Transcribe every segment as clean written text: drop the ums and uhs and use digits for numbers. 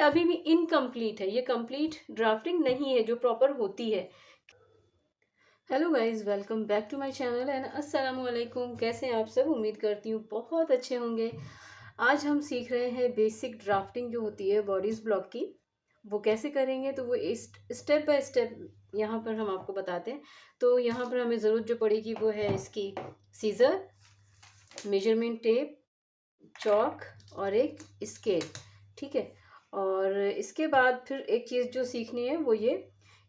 अभी भी इनकम्प्लीट है, ये कंप्लीट ड्राफ्टिंग नहीं है जो प्रॉपर होती है। Hello guys, welcome back to my channel and अस्सलाम वालेकुम। कैसे हैं आप सब? उम्मीद करती हूँ बहुत अच्छे होंगे। आज हम सीख रहे हैं बेसिक ड्राफ्टिंग जो होती है बॉडीज़ ब्लॉक की, वो कैसे करेंगे। तो वो स्टेप बाय स्टेप यहाँ पर हम आपको बताते हैं। तो यहाँ पर हमें ज़रूरत जो पड़ेगी वो है इसकी सीज़र, मेजरमेंट टेप, चॉक और एक स्केल। ठीक है। और इसके बाद फिर एक चीज़ जो सीखनी है वो ये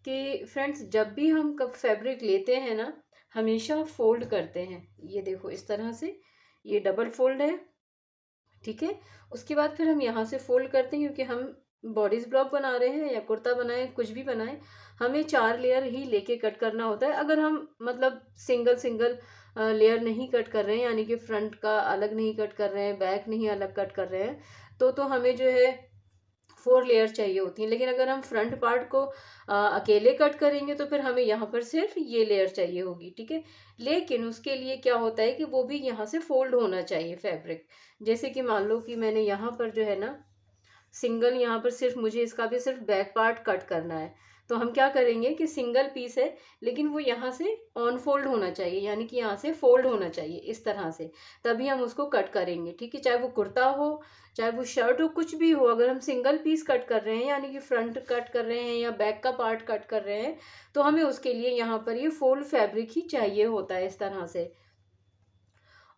कि फ्रेंड्स, जब भी हम कब फैब्रिक लेते हैं ना, हमेशा फोल्ड करते हैं। ये देखो इस तरह से, ये डबल फोल्ड है। ठीक है। उसके बाद फिर हम यहाँ से फोल्ड करते हैं, क्योंकि हम बॉडीज ब्लॉक बना रहे हैं या कुर्ता बनाए, कुछ भी बनाए, हमें 4 लेयर ही लेके कट करना होता है। अगर हम मतलब सिंगल सिंगल लेयर नहीं कट कर रहे हैं, यानी कि फ्रंट का अलग नहीं कट कर रहे हैं, बैक नहीं अलग कट कर रहे हैं, तो हमें जो है 4 लेयर चाहिए होती हैं। लेकिन अगर हम फ्रंट पार्ट को अकेले कट करेंगे तो फिर हमें यहाँ पर सिर्फ ये लेयर चाहिए होगी। ठीक है। लेकिन उसके लिए क्या होता है कि वो भी यहाँ से फोल्ड होना चाहिए फैब्रिक। जैसे कि मान लो कि मैंने यहाँ पर जो है ना सिंगल, यहाँ पर सिर्फ मुझे इसका भी सिर्फ बैक पार्ट कट करना है। तो हम क्या करेंगे कि सिंगल पीस है, लेकिन वो यहाँ से ऑन फोल्ड होना चाहिए, यानी कि यहाँ से फोल्ड होना चाहिए इस तरह से, तभी हम उसको कट करेंगे। ठीक है। चाहे वो कुर्ता हो, चाहे वो शर्ट हो, कुछ भी हो, अगर हम सिंगल पीस कट कर रहे हैं, यानी कि फ्रंट कट कर रहे हैं या बैक का पार्ट कट कर रहे हैं, तो हमें उसके लिए यहाँ पर ये फोल्ड फैब्रिक ही चाहिए होता है इस तरह से।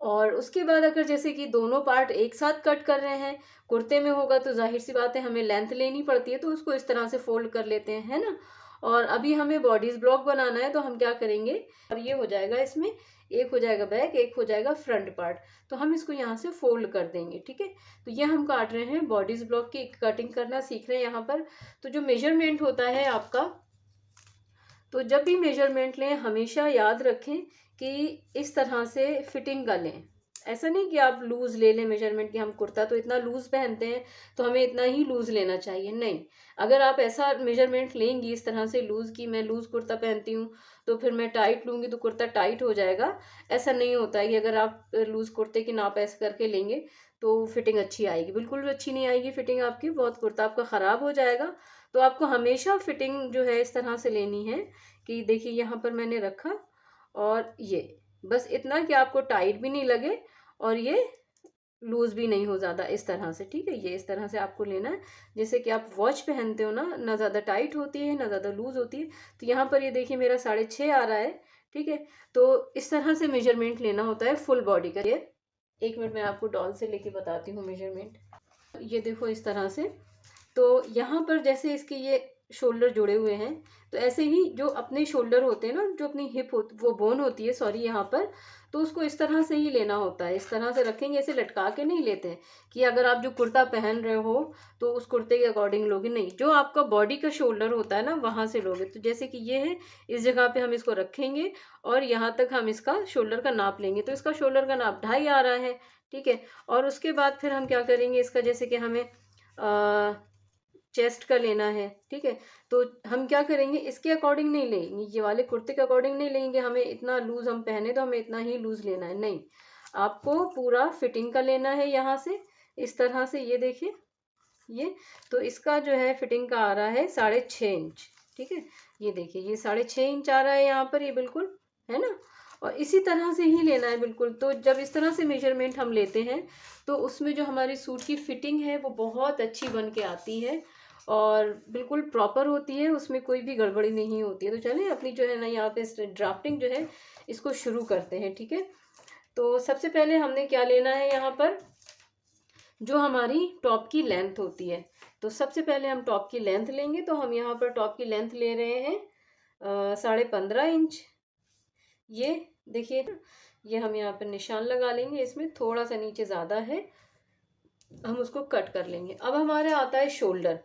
और उसके बाद अगर जैसे कि दोनों पार्ट एक साथ कट कर रहे हैं, कुर्ते में होगा तो जाहिर सी बात है हमें लेंथ लेनी पड़ती है, तो उसको इस तरह से फोल्ड कर लेते हैं, है ना। और अभी हमें बॉडीज ब्लॉक बनाना है, तो हम क्या करेंगे, और ये हो जाएगा, इसमें एक हो जाएगा बैक, एक हो जाएगा फ्रंट पार्ट, तो हम इसको यहाँ से फोल्ड कर देंगे। ठीक है। तो ये हम काट रहे हैं, बॉडीज ब्लॉक की कटिंग करना सीख रहे हैं यहाँ पर। तो जो मेजरमेंट होता है आपका, तो जब भी मेजरमेंट लें हमेशा याद रखें कि इस तरह से फिटिंग का लें। ऐसा नहीं कि आप लूज़ ले लें मेजरमेंट, कि हम कुर्ता तो इतना लूज़ पहनते हैं तो हमें इतना ही लूज़ लेना चाहिए, नहीं। अगर आप ऐसा मेजरमेंट लेंगी इस तरह से लूज़, की मैं लूज़ कुर्ता पहनती हूँ तो फिर मैं टाइट लूँगी तो कुर्ता टाइट हो जाएगा, ऐसा नहीं होता है कि अगर आप लूज़ कुर्ते की नाप ऐसे करके लेंगे तो फिटिंग अच्छी आएगी। बिल्कुल भी अच्छी नहीं आएगी फिटिंग आपकी, बहुत कुर्ता आपका ख़राब हो जाएगा। तो आपको हमेशा फिटिंग जो है इस तरह से लेनी है कि देखिए यहाँ पर मैंने रखा, और ये बस इतना कि आपको टाइट भी नहीं लगे और ये लूज भी नहीं हो ज़्यादा, इस तरह से। ठीक है। ये इस तरह से आपको लेना है, जैसे कि आप वॉच पहनते हो ना, ना ज़्यादा टाइट होती है ना ज़्यादा लूज होती है। तो यहाँ पर ये देखिए मेरा 6.5 आ रहा है। ठीक है। तो इस तरह से मेजरमेंट लेना होता है फुल बॉडी का। ये 1 मिनट मैं आपको डॉल से लेके बताती हूँ मेजरमेंट। ये देखो इस तरह से। तो यहाँ पर जैसे इसके ये शोल्डर जुड़े हुए हैं, तो ऐसे ही जो अपने शोल्डर होते हैं ना, जो अपनी हिप वो बोन होती है, सॉरी, यहाँ पर, तो उसको इस तरह से ही लेना होता है। इस तरह से रखेंगे, ऐसे लटका के नहीं लेते हैं कि अगर आप जो कुर्ता पहन रहे हो तो उस कुर्ते के अकॉर्डिंग लोगे, नहीं। जो आपका बॉडी का शोल्डर होता है ना, वहाँ से लोगे। तो जैसे कि ये है, इस जगह पे हम इसको रखेंगे और यहाँ तक हम इसका शोल्डर का नाप लेंगे। तो इसका शोल्डर का नाप 2.5 आ रहा है। ठीक है। और उसके बाद फिर हम क्या करेंगे, इसका जैसे कि हमें चेस्ट का लेना है। ठीक है। तो हम क्या करेंगे, इसके अकॉर्डिंग नहीं लेंगे, ये वाले कुर्ते के अकॉर्डिंग नहीं लेंगे, हमें इतना लूज हम पहने तो हमें इतना ही लूज लेना है, नहीं। आपको पूरा फिटिंग का लेना है यहाँ से, इस तरह से। ये देखिए, ये तो इसका जो है फिटिंग का आ रहा है 6.5 इंच। ठीक है। ये देखिए, ये 6.5 इंच आ रहा है यहाँ पर, ये बिल्कुल, है ना। और इसी तरह से ही लेना है बिल्कुल। तो जब इस तरह से मेजरमेंट हम लेते हैं तो उसमें जो हमारी सूट की फिटिंग है वो बहुत अच्छी बन के आती है और बिल्कुल प्रॉपर होती है, उसमें कोई भी गड़बड़ी नहीं होती है। तो चलें अपनी जो है ना यहाँ पे ड्राफ्टिंग जो है इसको शुरू करते हैं। ठीक है। तो सबसे पहले हमने क्या लेना है, यहाँ पर जो हमारी टॉप की लेंथ होती है, तो सबसे पहले हम टॉप की लेंथ लेंगे। तो हम यहाँ पर टॉप की लेंथ ले रहे हैं 15.5 इंच। ये देखिए, ये हम यहाँ पर निशान लगा लेंगे, इसमें थोड़ा सा नीचे ज़्यादा है, हम उसको कट कर लेंगे। अब हमारे आता है शोल्डर।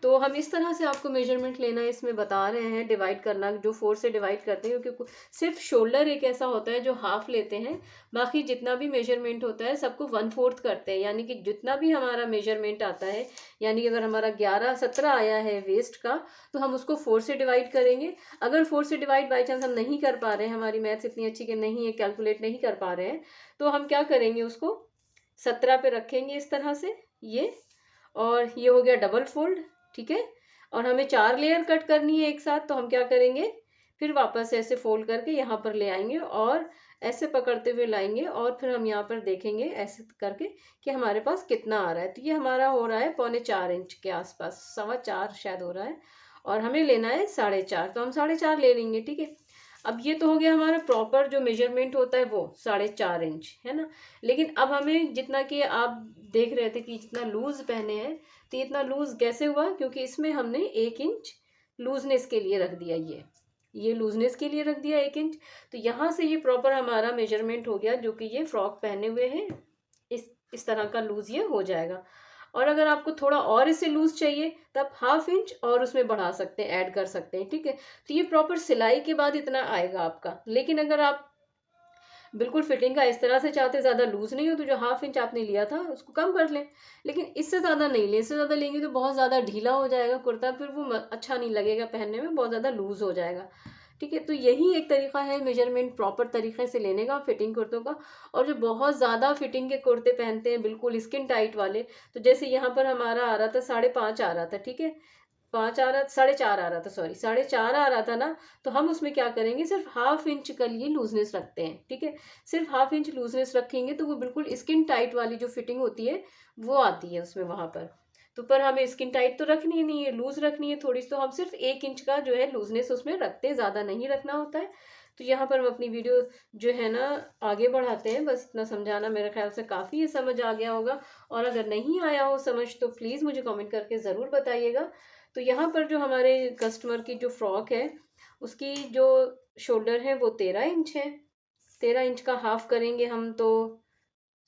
तो हम इस तरह से आपको मेजरमेंट लेना है, इसमें बता रहे हैं डिवाइड करना, जो 4 से डिवाइड करते हैं, क्योंकि सिर्फ शोल्डर एक ऐसा होता है जो हाफ लेते हैं, बाकी जितना भी मेजरमेंट होता है सबको 1/4 करते हैं। यानी कि जितना भी हमारा मेजरमेंट आता है, यानी कि अगर हमारा 11-17 आया है वेस्ट का, तो हम उसको 4 से डिवाइड करेंगे। अगर 4 से डिवाइड बाई चांस हम नहीं कर पा रहे हैं, हमारी मैथ्स इतनी अच्छी कि नहीं है, कैलकुलेट नहीं कर पा रहे हैं, तो हम क्या करेंगे, उसको 17 पे रखेंगे इस तरह से, ये। और ये हो गया डबल फोल्ड, ठीक है। और हमें 4 लेयर कट करनी है एक साथ, तो हम क्या करेंगे, फिर वापस ऐसे फोल्ड करके यहाँ पर ले आएंगे और ऐसे पकड़ते हुए लाएंगे और फिर हम यहाँ पर देखेंगे ऐसे करके कि हमारे पास कितना आ रहा है। तो ये हमारा हो रहा है 3.25 इंच के आसपास, 4.25 शायद हो रहा है, और हमें लेना है 4.5, तो हम 4.5 ले लेंगे, ठीक है। अब ये तो हो गया हमारा प्रॉपर जो मेजरमेंट होता है वो 4.5 इंच है ना। लेकिन अब हमें जितना कि आप देख रहे थे कि जितना लूज पहने हैं, तो इतना लूज कैसे हुआ, क्योंकि इसमें हमने 1 इंच लूजनेस के लिए रख दिया, ये लूजनेस के लिए रख दिया 1 इंच। तो यहाँ से ये प्रॉपर हमारा मेजरमेंट हो गया, जो कि ये फ्रॉक पहने हुए हैं इस तरह का लूज ये हो जाएगा। और अगर आपको थोड़ा और इसे लूज चाहिए तो आप 1/2 इंच और उसमें बढ़ा सकते हैं, ऐड कर सकते हैं, ठीक है। तो ये प्रॉपर सिलाई के बाद इतना आएगा आपका। लेकिन अगर आप बिल्कुल फिटिंग का इस तरह से चाहते, ज़्यादा लूज नहीं हो, तो जो 1/2 इंच आपने लिया था उसको कम कर लें। लेकिन इससे ज़्यादा नहीं लें, इससे ज़्यादा लेंगे तो बहुत ज़्यादा ढीला हो जाएगा कुर्ता, फिर वो अच्छा नहीं लगेगा पहनने में, बहुत ज़्यादा लूज हो जाएगा, ठीक है। तो यही एक तरीका है मेजरमेंट प्रॉपर तरीके से लेने का फिटिंग कुर्तों का। और जो बहुत ज़्यादा फिटिंग के कुर्ते पहनते हैं बिल्कुल स्किन टाइट वाले, तो जैसे यहाँ पर हमारा आ रहा था 5.5 आ रहा था, ठीक है, 5 आ रहा, 4.5 आ रहा था, सॉरी 4.5 आ रहा था ना। तो हम उसमें क्या करेंगे, सिर्फ 1/2 इंच का लिए लूजनेस रखते हैं, ठीक है। सिर्फ 1/2 इंच लूजनेस रखेंगे तो वो बिल्कुल स्किन टाइट वाली जो फिटिंग होती है वो आती है उसमें वहां पर। तो पर हमें स्किन टाइट तो रखनी ही नहीं है, लूज रखनी है थोड़ी सी, तो हम सिर्फ 1 इंच का जो है लूजनेस उसमें रखते हैं, ज़्यादा नहीं रखना होता है। तो यहाँ पर हम अपनी वीडियो जो है ना आगे बढ़ाते हैं, बस इतना समझाना, मेरे ख्याल से काफ़ी ये समझ आ गया होगा। और अगर नहीं आया हो समझ तो प्लीज़ मुझे कमेंट करके ज़रूर बताइएगा। तो यहाँ पर जो हमारे कस्टमर की जो फ्रॉक है उसकी जो शोल्डर है वो 13 इंच है। 13 इंच का हाफ करेंगे हम तो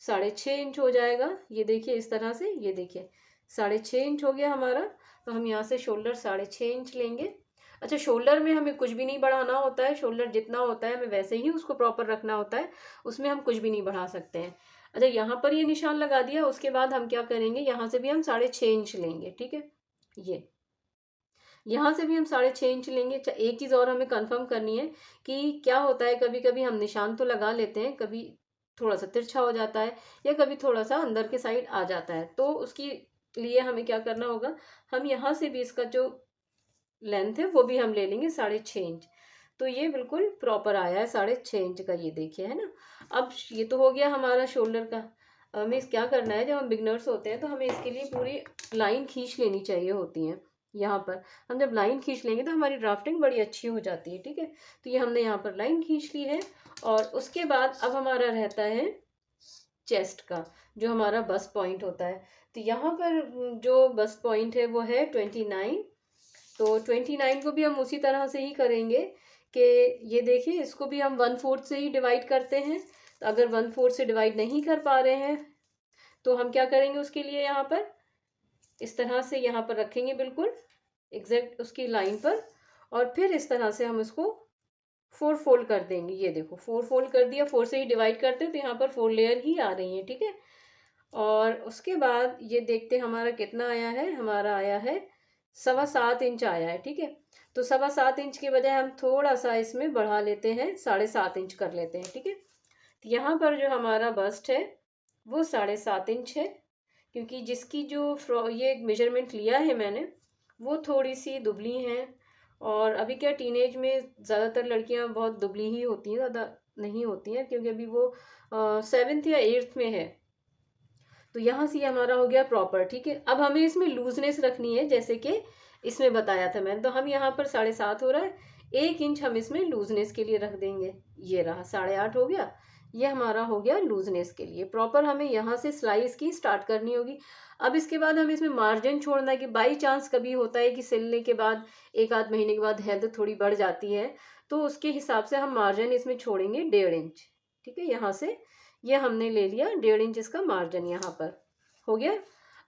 6.5 इंच हो जाएगा। ये देखिए इस तरह से, ये देखिए 6.5 इंच हो गया हमारा। तो हम यहाँ से शोल्डर 6.5 इंच लेंगे। अच्छा, शोल्डर में हमें कुछ भी नहीं बढ़ाना होता है, शोल्डर जितना होता है हमें वैसे ही उसको प्रॉपर रखना होता है, उसमें हम कुछ भी नहीं बढ़ा सकते हैं। अच्छा, यहाँ पर ये निशान लगा दिया, उसके बाद हम क्या करेंगे, यहाँ से भी हम 6.5 इंच लेंगे, ठीक है। ये यहाँ से भी हम 6.5 इंच लेंगे। एक चीज़ और हमें कंफर्म करनी है कि क्या होता है, कभी कभी हम निशान तो लगा लेते हैं, कभी थोड़ा सा तिरछा हो जाता है या कभी थोड़ा सा अंदर के साइड आ जाता है, तो उसकी लिए हमें क्या करना होगा, हम यहाँ से भी इसका जो लेंथ है वो भी हम ले लेंगे 6.5 इंच। तो ये बिल्कुल प्रॉपर आया है 6.5 इंच का, ये देखिए है ना। अब ये तो हो गया हमारा शोल्डर का। हमें क्या करना है, जब हम बिगनर्स होते हैं तो हमें इसके लिए पूरी लाइन खींच लेनी चाहिए होती है। यहाँ पर हम जब लाइन खींच लेंगे तो हमारी ड्राफ्टिंग बड़ी अच्छी हो जाती है, ठीक है। तो ये हमने यहाँ पर लाइन खींच ली है। और उसके बाद अब हमारा रहता है चेस्ट का, जो हमारा बस्ट पॉइंट होता है। तो यहाँ पर जो बस्ट पॉइंट है वो है 29। तो 29 को भी हम उसी तरह से ही करेंगे कि ये देखिए, इसको भी हम 1/4 से ही डिवाइड करते हैं। तो अगर 1/4 से डिवाइड नहीं कर पा रहे हैं तो हम क्या करेंगे, उसके लिए यहाँ पर इस तरह से यहाँ पर रखेंगे बिल्कुल एग्जैक्ट उसकी लाइन पर, और फिर इस तरह से हम इसको 4 फोल्ड कर देंगे। ये देखो 4 फोल्ड कर दिया, 4 से ही डिवाइड करते हैं तो यहाँ पर 4 लेयर ही आ रही है, ठीक है। और उसके बाद ये देखते हमारा कितना आया है, हमारा आया है 7.25 इंच आया है, ठीक है। तो 7.25 इंच के बजाय हम थोड़ा सा इसमें बढ़ा लेते हैं, 7.5 इंच कर लेते हैं, ठीक है। तो यहाँ पर जो हमारा बस्ट है वो 7.5 इंच है, क्योंकि जिसकी जो ये मेजरमेंट लिया है मैंने वो थोड़ी सी दुबली हैं। और अभी क्या टीनेज में ज़्यादातर लड़कियां बहुत दुबली ही होती हैं, ज़्यादा नहीं होती हैं, क्योंकि अभी वो 7th या 8th में है। तो यहाँ से हमारा हो गया प्रॉपर, ठीक है। अब हमें इसमें लूजनेस रखनी है, जैसे कि इसमें बताया था मैंने। तो हम यहाँ पर 7.5 हो रहा है, 1 इंच हम इसमें लूजनेस के लिए रख देंगे। ये रहा 8.5 हो गया, ये हमारा हो गया लूजनेस के लिए। प्रॉपर हमें यहाँ से सिलाई की स्टार्ट करनी होगी। अब इसके बाद हमें इसमें मार्जिन छोड़ना है कि बाई चांस कभी होता है कि सिलने के बाद 1 आध महीने के बाद हेल्थ थोड़ी बढ़ जाती है, तो उसके हिसाब से हम मार्जिन इसमें छोड़ेंगे 1.5 इंच, ठीक है। यहाँ से ये हमने ले लिया 1.5 इंच इसका मार्जिन, यहाँ पर हो गया।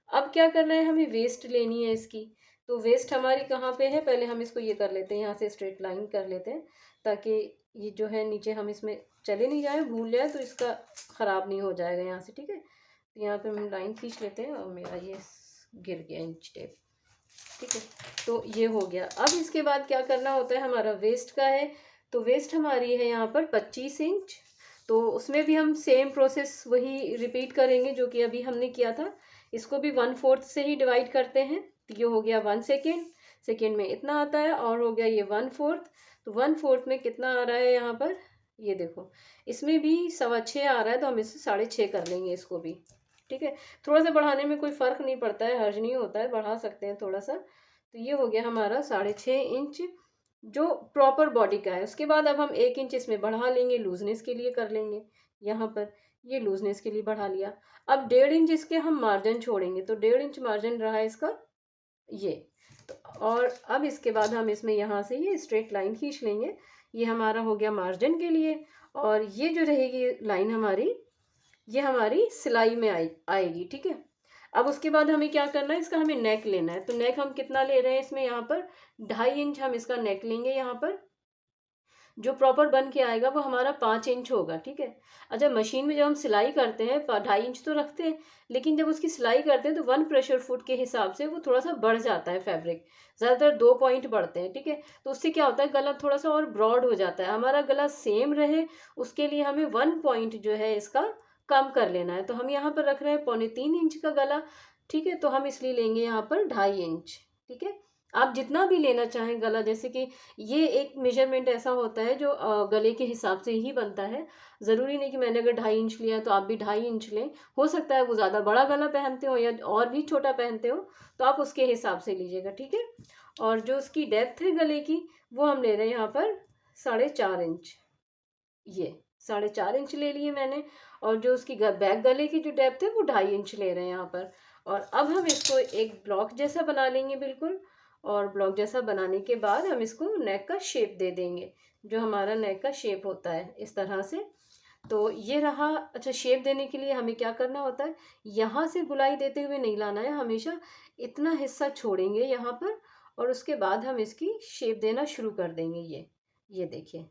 अब क्या करना है, हमें वेस्ट लेनी है इसकी। तो वेस्ट हमारी कहाँ पे है, पहले हम इसको ये कर लेते हैं, यहाँ से स्ट्रेट लाइन कर लेते हैं, ताकि ये जो है नीचे हम इसमें चले नहीं जाए, भूल जाए तो इसका ख़राब नहीं हो जाएगा यहाँ से, ठीक है। तो यहाँ पे हम लाइन खींच लेते हैं, और मेरा ये गिर गया इंच टेप, ठीक है। तो ये हो गया। अब इसके बाद क्या करना होता है, हमारा वेस्ट का है। तो वेस्ट हमारी है यहाँ पर 25 इंच। तो उसमें भी हम सेम प्रोसेस वही रिपीट करेंगे जो कि अभी हमने किया था, इसको भी 1/4 से ही डिवाइड करते हैं, तो ये हो गया 1 सेकेंड, सेकेंड में इतना आता है, और हो गया ये 1/4, तो 1/4 में कितना आ रहा है यहाँ पर, ये देखो इसमें भी 6.25 आ रहा है, तो हम इससे 6.5 कर लेंगे इसको भी। ठीक है, थोड़ा सा बढ़ाने में कोई फ़र्क नहीं पड़ता है, हर्ज नहीं होता है, बढ़ा सकते हैं थोड़ा सा। तो ये हो गया हमारा 6.5 इंच जो प्रॉपर बॉडी का है। उसके बाद अब हम 1 इंच इसमें बढ़ा लेंगे, लूजनेस के लिए कर लेंगे यहाँ पर, ये लूजनेस के लिए बढ़ा लिया। अब 1.5 इंच इसके हम मार्जिन छोड़ेंगे, तो 1.5 इंच मार्जिन रहा है इसका ये। तो और अब इसके बाद हम इसमें यहाँ से ये स्ट्रेट लाइन खींच लेंगे, ये हमारा हो गया मार्जिन के लिए। और ये जो रहेगी लाइन हमारी, ये हमारी सिलाई में आएगी। ठीक है, अब उसके बाद हमें क्या करना है, इसका हमें नेक लेना है। तो नेक हम कितना ले रहे हैं इसमें, यहाँ पर 2.5 इंच हम इसका नेक लेंगे। यहाँ पर जो प्रॉपर बन के आएगा वो हमारा 5 इंच होगा। ठीक है, अच्छा मशीन में जब हम सिलाई करते हैं 2.5 इंच तो रखते हैं, लेकिन जब उसकी सिलाई करते हैं तो 1 प्रेशर फुट के हिसाब से वो थोड़ा सा बढ़ जाता है फैब्रिक, ज़्यादातर 2 पॉइंट बढ़ते हैं। ठीक है, तो उससे क्या होता है, गला थोड़ा सा और ब्रॉड हो जाता है। हमारा गला सेम रहे उसके लिए हमें 1 पॉइंट जो है इसका कम कर लेना है। तो हम यहाँ पर रख रहे हैं 3.25 इंच का गला। ठीक है, तो हम इसलिए लेंगे यहाँ पर 2.5 इंच। ठीक है, आप जितना भी लेना चाहें गला, जैसे कि ये एक मेजरमेंट ऐसा होता है जो गले के हिसाब से ही बनता है। ज़रूरी नहीं कि मैंने अगर 2.5 इंच लिया तो आप भी 2.5 इंच लें। हो सकता है वो ज़्यादा बड़ा गला पहनते हो या और भी छोटा पहनते हो, तो आप उसके हिसाब से लीजिएगा। ठीक है, और जो उसकी डेप्थ है गले की, वो हम ले रहे हैं यहाँ पर 4.5 इंच। ये 4.5 इंच ले लिए मैंने, और जो उसकी बैक गले की जो डेप्थ है वो 2.5 इंच ले रहे हैं यहाँ पर। और अब हम इसको एक ब्लॉक जैसा बना लेंगे बिल्कुल, और ब्लॉक जैसा बनाने के बाद हम इसको नेक का शेप दे देंगे, जो हमारा नेक का शेप होता है इस तरह से। तो ये रहा। अच्छा, शेप देने के लिए हमें क्या करना होता है, यहाँ से गुलाई देते हुए नहीं लाना है, हमेशा इतना हिस्सा छोड़ेंगे यहाँ पर, और उसके बाद हम इसकी शेप देना शुरू कर देंगे। ये देखिए,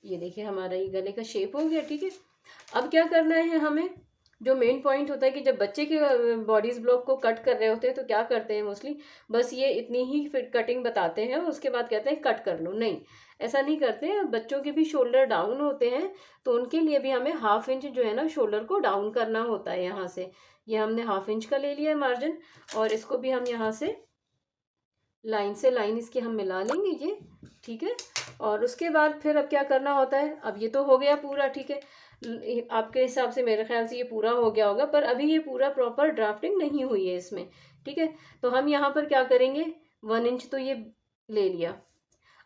ये देखिए हमारा ये गले का शेप हो गया। ठीक है, अब क्या करना है हमें, जो मेन पॉइंट होता है कि जब बच्चे के बॉडीज ब्लॉक को कट कर रहे होते हैं तो क्या करते हैं मोस्टली, बस ये इतनी ही फिट कटिंग बताते हैं, उसके बाद कहते हैं कट कर लो। नहीं, ऐसा नहीं करते हैं। बच्चों के भी शोल्डर डाउन होते हैं, तो उनके लिए भी हमें 1/2 इंच जो है ना शोल्डर को डाउन करना होता है। यहाँ से ये हमने 1/2 इंच का ले लिया है मार्जिन, और इसको भी हम यहाँ से लाइन से लाइन इसकी हम मिला लेंगे ये। ठीक है, और उसके बाद फिर अब क्या करना होता है, अब ये तो हो गया पूरा। ठीक है, आपके हिसाब से मेरे ख्याल से ये पूरा हो गया होगा, पर अभी ये पूरा प्रॉपर ड्राफ्टिंग नहीं हुई है इसमें। ठीक है, तो हम यहाँ पर क्या करेंगे, 1 इंच तो ये ले लिया,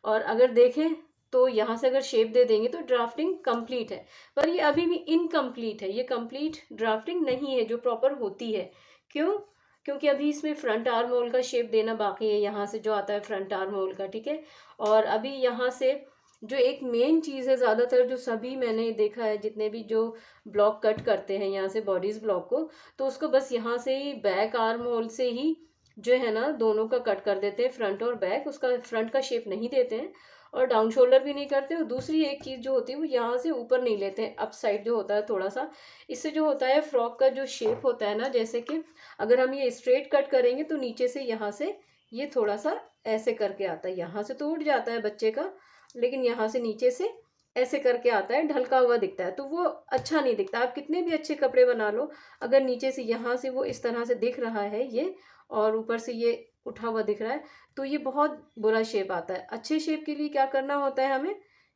और अगर देखें तो यहाँ से अगर शेप दे देंगे तो ड्राफ्टिंग कंप्लीट है, पर ये अभी भी इनकम्प्लीट है, ये कंप्लीट ड्राफ्टिंग नहीं है जो प्रॉपर होती है। क्यों, क्योंकि अभी इसमें फ्रंट आर्म होल का शेप देना बाकी है, यहाँ से जो आता है फ्रंट आर्म होल का। ठीक है, और अभी यहाँ से जो एक मेन चीज़ है, ज़्यादातर जो सभी मैंने देखा है जितने भी जो ब्लॉक कट करते हैं यहाँ से बॉडीज़ ब्लॉक को, तो उसको बस यहाँ से ही बैक आर्म होल से ही जो है ना दोनों का कट कर देते हैं, फ्रंट और बैक, उसका फ्रंट का शेप नहीं देते हैं, और डाउन शोल्डर भी नहीं करते। और दूसरी एक चीज़ जो होती है वो यहाँ से ऊपर नहीं लेते हैं, अप साइड जो होता है थोड़ा सा। इससे जो होता है फ्रॉक का जो शेप होता है ना, जैसे कि अगर हम ये स्ट्रेट कट करेंगे तो नीचे से यहाँ से ये थोड़ा सा ऐसे करके आता है, यहाँ से तो उठ जाता है बच्चे का, लेकिन यहाँ से नीचे से ऐसे करके आता है, ढलका हुआ दिखता है, तो वो अच्छा नहीं दिखता। आप कितने भी अच्छे कपड़े बना लो, अगर नीचे से यहाँ से वो इस तरह से दिख रहा है ये, और ऊपर से ये उठा हुआ दिख रहा है, तो ये बहुत बुरा शेप आता है। अच्छे शेप के लिए क्या करना होता है, हमें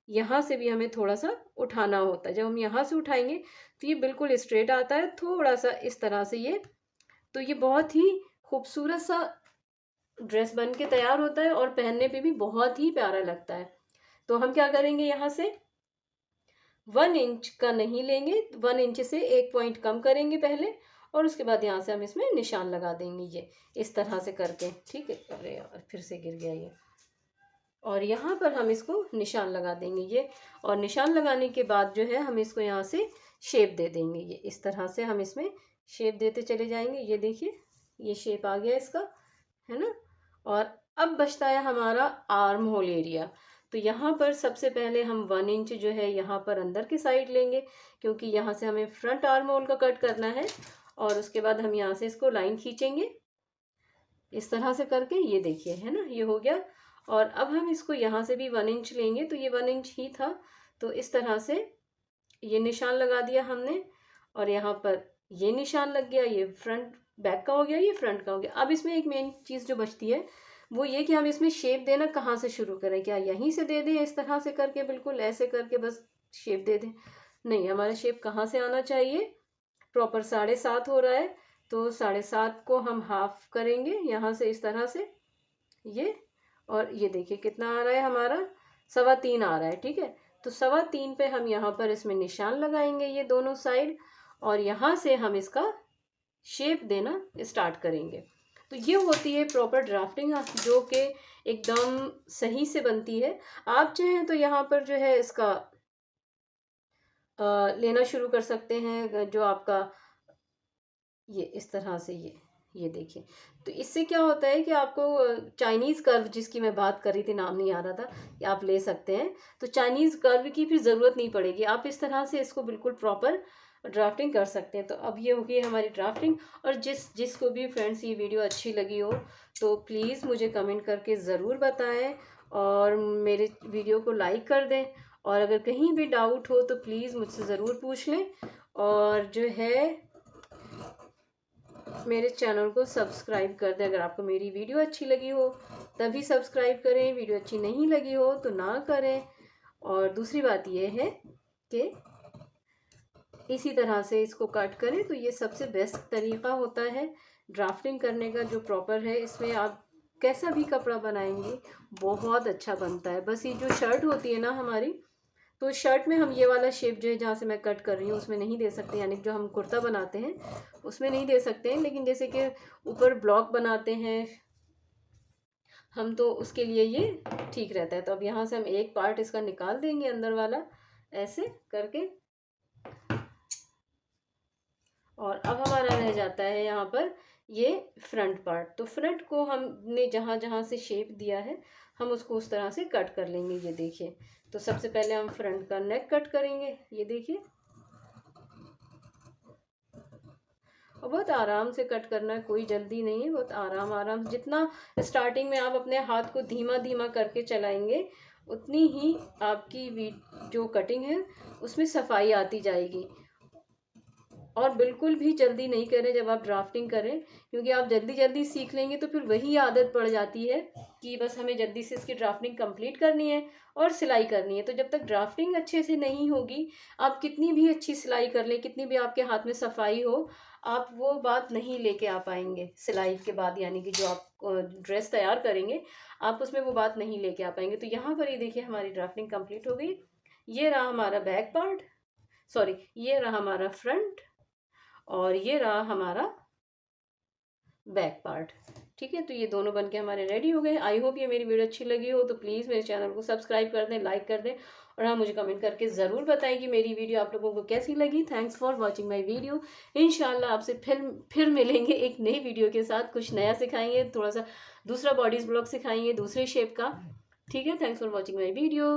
यहाँ से भी हमें थोड़ा सा उठाना होता है। जब हम यहाँ से उठाएंगे तो ये बिल्कुल स्ट्रेट आता है, थोड़ा सा इस तरह से ये, तो ये बहुत ही खूबसूरत सा ड्रेस बन के तैयार होता है, और पहनने पे भी बहुत ही प्यारा लगता है। तो हम क्या करेंगे, यहाँ से 1 इंच का नहीं लेंगे, 1 इंच से 1 पॉइंट कम करेंगे पहले, और उसके बाद यहाँ से हम इसमें निशान लगा देंगे ये इस तरह से करके। ठीक है, अरे यार फिर से गिर गया ये, और यहाँ पर हम इसको निशान लगा देंगे ये, और निशान लगाने के बाद जो है हम इसको यहाँ से शेप दे देंगे। ये इस तरह से हम इसमें शेप देते चले जाएंगे। ये देखिए, ये शेप आ गया इसका, है ना। और अब बचता है हमारा आर्म होल एरिया। तो यहाँ पर सबसे पहले हम 1 इंच जो है यहाँ पर अंदर की साइड लेंगे, क्योंकि यहाँ से हमें फ्रंट आर्म होल का कट करना है। और उसके बाद हम यहाँ से इसको लाइन खींचेंगे इस तरह से करके, ये देखिए, है ना, ये हो गया। और अब हम इसको यहाँ से भी 1 इंच लेंगे, तो ये 1 इंच ही था, तो इस तरह से ये निशान लगा दिया हमने, और यहाँ पर ये निशान लग गया, ये फ्रंट बैक का हो गया, ये फ्रंट का हो गया। अब इसमें एक मेन चीज़ जो बचती है वो ये कि हम इसमें शेप देना कहाँ से शुरू करें। क्या यहीं से दे दें इस तरह से करके, बिल्कुल ऐसे करके बस शेप दे दें? नहीं, हमारा शेप कहाँ से आना चाहिए? प्रॉपर 7.5 हो रहा है तो 7.5 को हम हाफ करेंगे यहाँ से इस तरह से, ये, और ये देखिए कितना आ रहा है हमारा, 3.25 आ रहा है। ठीक है, तो 3.25 पे हम यहाँ पर इसमें निशान लगाएंगे ये दोनों साइड, और यहाँ से हम इसका शेप देना स्टार्ट करेंगे। तो ये होती है प्रॉपर ड्राफ्टिंग, जो कि एकदम सही से बनती है। आप चाहें तो यहाँ पर जो है इसका लेना शुरू कर सकते हैं, जो आपका ये इस तरह से, ये देखिए। तो इससे क्या होता है कि आपको चाइनीज़ कर्व जिसकी मैं बात कर रही थी, नाम नहीं आ रहा था, कि आप ले सकते हैं। तो चाइनीज़ कर्व की फिर ज़रूरत नहीं पड़ेगी, आप इस तरह से इसको बिल्कुल प्रॉपर ड्राफ्टिंग कर सकते हैं। तो अब ये हो गई हमारी ड्राफ्टिंग। और जिसको भी फ्रेंड्स ये वीडियो अच्छी लगी हो तो प्लीज़ मुझे कमेंट करके ज़रूर बताएं, और मेरे वीडियो को लाइक कर दें। और अगर कहीं भी डाउट हो तो प्लीज़ मुझसे ज़रूर पूछ लें, और जो है मेरे चैनल को सब्सक्राइब कर दें। अगर आपको मेरी वीडियो अच्छी लगी हो तभी सब्सक्राइब करें, वीडियो अच्छी नहीं लगी हो तो ना करें। और दूसरी बात यह है कि इसी तरह से इसको कट करें, तो ये सबसे बेस्ट तरीका होता है ड्राफ्टिंग करने का, जो प्रॉपर है। इसमें आप कैसा भी कपड़ा बनाएंगे बहुत अच्छा बनता है। बस ये जो शर्ट होती है ना हमारी, तो शर्ट में हम ये वाला शेप जो है जहाँ से मैं कट कर रही हूँ उसमें नहीं दे सकते, यानी जो हम कुर्ता बनाते हैं उसमें नहीं दे सकते हैं। लेकिन जैसे कि ऊपर ब्लॉक बनाते हैं हम, तो उसके लिए ये ठीक रहता है। तो अब यहाँ से हम एक पार्ट इसका निकाल देंगे अंदर वाला, ऐसे करके। और अब हमारा रह जाता है यहाँ पर ये फ्रंट पार्ट। तो फ्रंट को हमने जहाँ जहाँ से शेप दिया है हम उसको उस तरह से कट कर लेंगे। ये देखिए, तो सबसे पहले हम फ्रंट का नेक कट करेंगे, ये देखिए। और बहुत आराम से कट करना है, कोई जल्दी नहीं है, बहुत आराम आराम। जितना स्टार्टिंग में आप अपने हाथ को धीमा धीमा करके चलाएंगे उतनी ही आपकी जो कटिंग है उसमें सफाई आती जाएगी। और बिल्कुल भी जल्दी नहीं करें जब आप ड्राफ्टिंग करें, क्योंकि आप जल्दी जल्दी सीख लेंगे तो फिर वही आदत पड़ जाती है कि बस हमें जल्दी से इसकी ड्राफ्टिंग कंप्लीट करनी है और सिलाई करनी है। तो जब तक ड्राफ्टिंग अच्छे से नहीं होगी, आप कितनी भी अच्छी सिलाई कर लें, कितनी भी आपके हाथ में सफाई हो, आप वो बात नहीं लेके आ पाएंगे सिलाई के बाद। यानी कि जो आप ड्रेस तैयार करेंगे आप उसमें वो बात नहीं लेके आ पाएंगे। तो यहाँ पर ये देखिए हमारी ड्राफ्टिंग कंप्लीट हो गई। ये रहा हमारा बैक पार्ट, सॉरी ये रहा हमारा फ्रंट, और ये रहा हमारा बैक पार्ट। ठीक है, तो ये दोनों बनके हमारे रेडी हो गए। आई होप ये मेरी वीडियो अच्छी लगी हो, तो प्लीज़ मेरे चैनल को सब्सक्राइब कर दें, लाइक कर दें, और हाँ मुझे कमेंट करके ज़रूर बताएं कि मेरी वीडियो आप लोगों को कैसी लगी। Thanks for watching my video. इंशाल्लाह आपसे फिर मिलेंगे एक नई वीडियो के साथ। कुछ नया सिखाएंगे, थोड़ा सा दूसरा बॉडीज ब्लॉक सिखाएंगे दूसरे शेप का। ठीक है, thanks for watching my video.